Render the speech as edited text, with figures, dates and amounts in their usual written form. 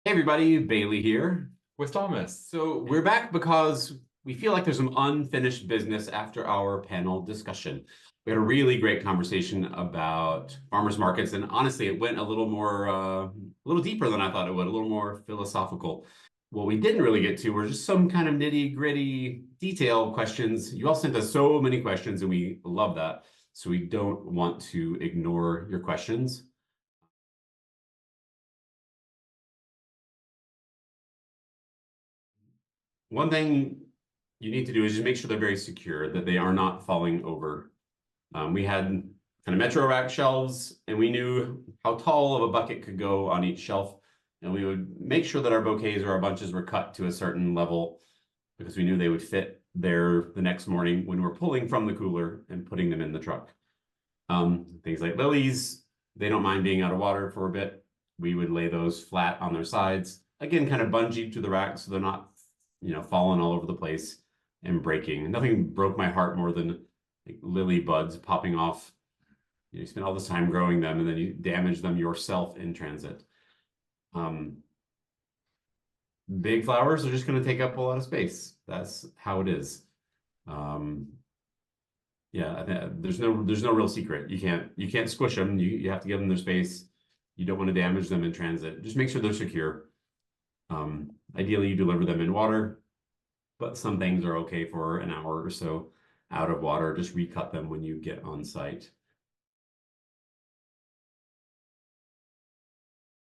Hey everybody, Bailey here. With Thomas. So we're back because we feel like there's some unfinished business after our panel discussion. We had a really great conversation about farmers markets, and honestly, it went a little deeper than I thought it would, a little more philosophical. What we didn't really get to were just some kind of nitty-gritty detail questions. You all sent us so many questions, and we love that. So we don't want to ignore your questions. One thing you need to do is just make sure they're very secure, that they are not falling over. We had kind of Metro rack shelves, and we knew how tall of a bucket could go on each shelf. And we would make sure that our bouquets or our bunches were cut to a certain level because we knew they would fit there the next morning when we're pulling from the cooler and putting them in the truck. Things like lilies, they don't mind being out of water for a bit. We would lay those flat on their sides. Again, kind of bungee to the rack so they're not, falling all over the place and breaking. Nothing broke my heart more than like lily buds popping off. You spend all this time growing them and then you damage them yourself in transit. Um, Big flowers are just going to take up a lot of space. That's how it is. Um, yeah, there's no real secret. You can't squish them. You have to give them their space. You don't want to damage them in transit. Just make sure they're secure. Ideally, you deliver them in water, but some things are okay for an hour or so out of water. Just recut them when you get on site.